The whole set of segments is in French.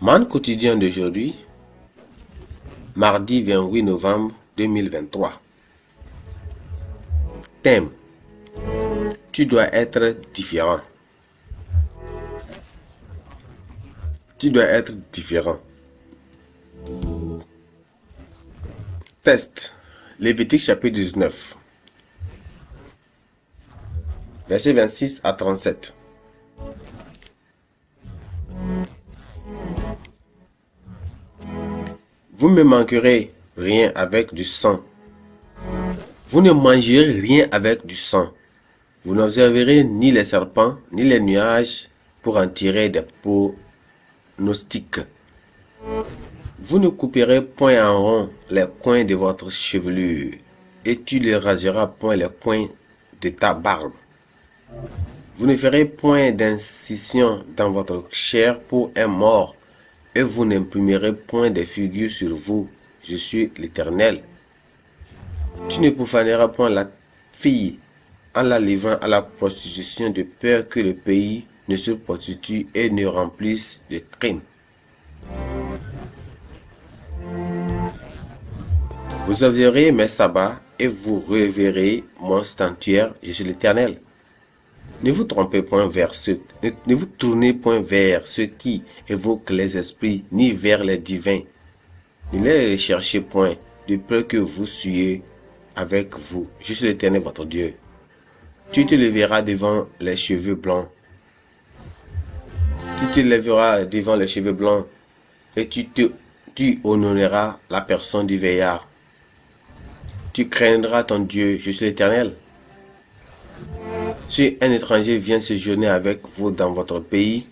Man quotidien d'aujourd'hui, mardi 28 novembre 2023. Thème: tu dois être différent. Tu dois être différent. Test. Lévitique chapitre 19. Versets 26 à 37. Vous ne manquerez rien avec du sang. Vous ne mangerez rien avec du sang. Vous n'observerez ni les serpents, ni les nuages pour en tirer des pronostics. Vous ne couperez point en rond les coins de votre chevelure, et tu ne raseras point les coins de ta barbe. Vous ne ferez point d'incision dans votre chair pour un mort, et vous n'imprimerez point de figures sur vous. Je suis l'Éternel. Tu ne profaneras point la fille en la livrant à la prostitution, de peur que le pays ne se prostitue et ne remplisse de crimes. Vous observerez mes sabbats et vous reverrez mon sanctuaire. Je suis l'Éternel. Ne vous trompez point vers ne vous tournez point vers ceux qui évoquent les esprits, ni vers les divins. Ne les recherchez point, de peur que vous suiez avec vous. Je suis l'Éternel votre Dieu. Tu te lèveras devant les cheveux blancs. Tu te lèveras devant les cheveux blancs et tu honoreras la personne du vieillard. Tu craindras ton Dieu. Je suis l'Éternel. Si un étranger vient séjourner avec vous dans votre pays,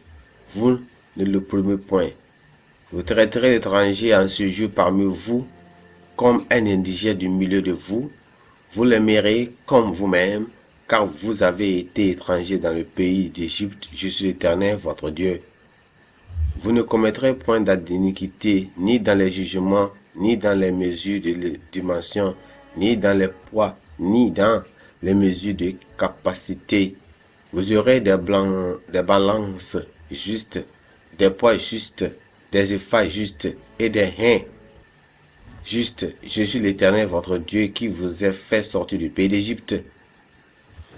vous ne le prenez point. Vous traiterez l'étranger en séjour parmi vous comme un indigène du milieu de vous. Vous l'aimerez comme vous-même, car vous avez été étranger dans le pays d'Égypte. Je suis l'Éternel, votre Dieu. Vous ne commettrez point d'iniquité, ni dans les jugements, ni dans les mesures de dimension, ni dans les poids, ni dans les mesures de capacité. Vous aurez des balances justes, des poids justes, des éphases justes et des reins justes. Je suis l'Éternel, votre Dieu, qui vous a fait sortir du pays d'Égypte.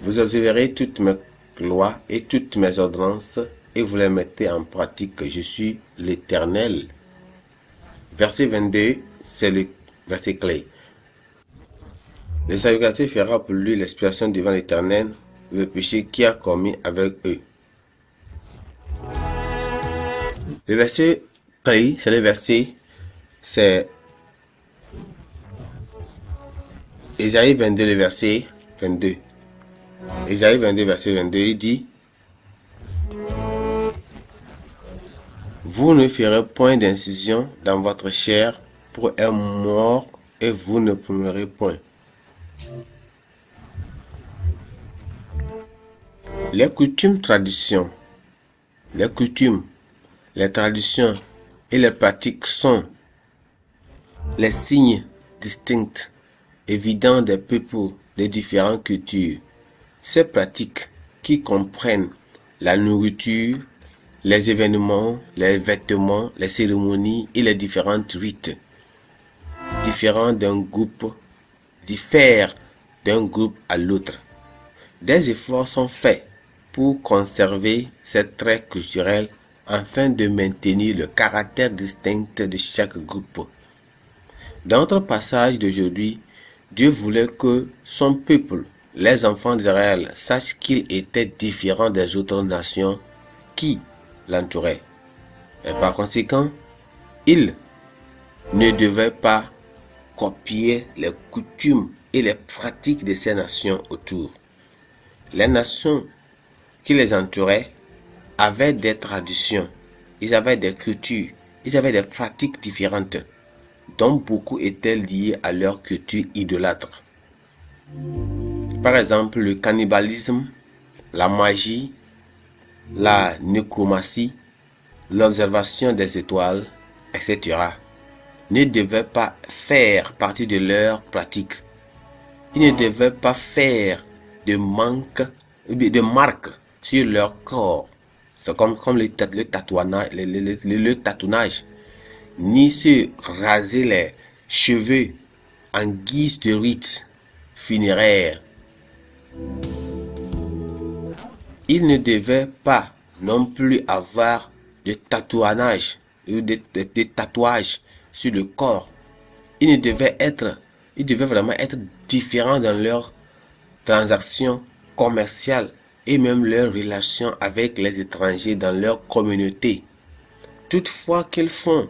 Vous observerez toutes mes lois et toutes mes ordonnances et vous les mettez en pratique. Je suis l'Éternel. Verset 22, c'est le verset clé. Le sacrificateur fera pour lui l'expiation devant l'Éternel le péché qu'il a commis avec eux. Le verset clé, c'est le verset, c'est Ésaïe 22, le verset 22. Ésaïe 22, verset 22, il dit: vous ne ferez point d'incision dans votre chair pour un mort, et vous ne plumerez point. Les coutumes, traditions, les traditions et les pratiques sont les signes distincts, évidents des peuples de différentes cultures. Ces pratiques, qui comprennent la nourriture, les événements, les vêtements, les cérémonies et les différents rites, diffèrent d'un groupe à l'autre. Des efforts sont faits pour conserver ces traits culturels afin de maintenir le caractère distinct de chaque groupe. Dans notre passage d'aujourd'hui, Dieu voulait que son peuple, les enfants d'Israël, sachent qu'il était différent des autres nations qui l'entouraient. Et par conséquent, il ne devait pas copier les coutumes et les pratiques de ces nations autour. Les nations qui les entouraient avaient des traditions, ils avaient des cultures, ils avaient des pratiques différentes, dont beaucoup étaient liés à leur culture idolâtre. Par exemple, le cannibalisme, la magie, la nécromancie, l'observation des étoiles, etc. ne devaient pas faire partie de leurs pratiques. Ils ne devaient pas faire de marques sur leur corps c'est comme le tatouage, ni se raser les cheveux en guise de rite funéraire. Il ne devait pas non plus avoir de tatouage ou de tatouages sur le corps. Ils devaient vraiment être différents dans leurs transactions commerciales et même leurs relations avec les étrangers dans leur communauté. Toutefois, qu'ils font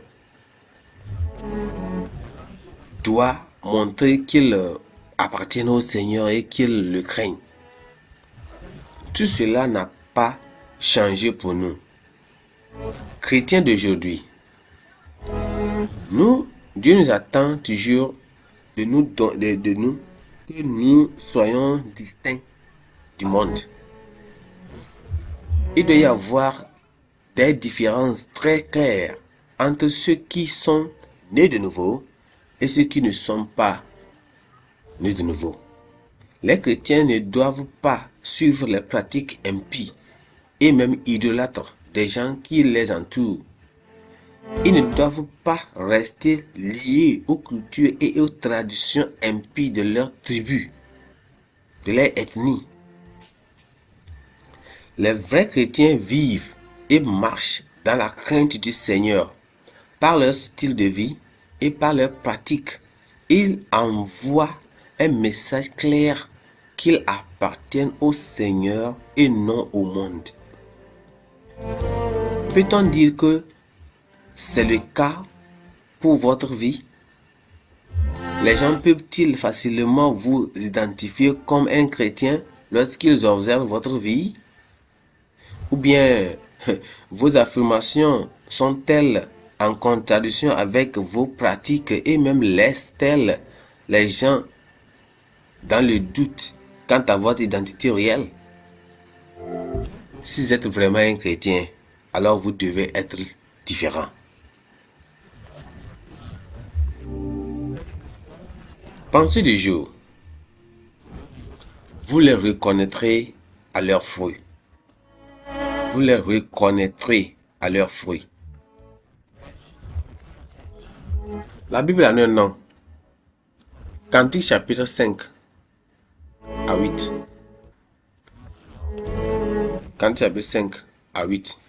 doit montrer qu'ils appartiennent au Seigneur et qu'ils le craignent. Tout cela n'a pas changé pour nous, chrétiens d'aujourd'hui. Dieu nous attend toujours de nous que nous soyons distincts du monde. Il doit y avoir des différences très claires entre ceux qui sont nés de nouveau et ceux qui ne sont pas nés de nouveau. Les chrétiens ne doivent pas suivre les pratiques impies et même idolâtres des gens qui les entourent. Ils ne doivent pas rester liés aux cultures et aux traditions impies de leur tribu, de leur ethnie. Les vrais chrétiens vivent et marchent dans la crainte du Seigneur. Par leur style de vie et par leurs pratiques, ils envoient un message clair qu'ils appartiennent au Seigneur et non au monde. Peut-on dire que c'est le cas pour votre vie? Les gens peuvent-ils facilement vous identifier comme un chrétien lorsqu'ils observent votre vie? Ou bien vos affirmations sont-elles en contradiction avec vos pratiques et même laissent-elles les gens dans le doute quant à votre identité réelle? Si vous êtes vraiment un chrétien, alors vous devez être différent. Pensez du jour. Vous les reconnaîtrez à leurs fruits. Vous les reconnaîtrez à leurs fruits. La Bible a un nom. Cantique chapitre 5 à 8. Cantique chapitre 5 à 8.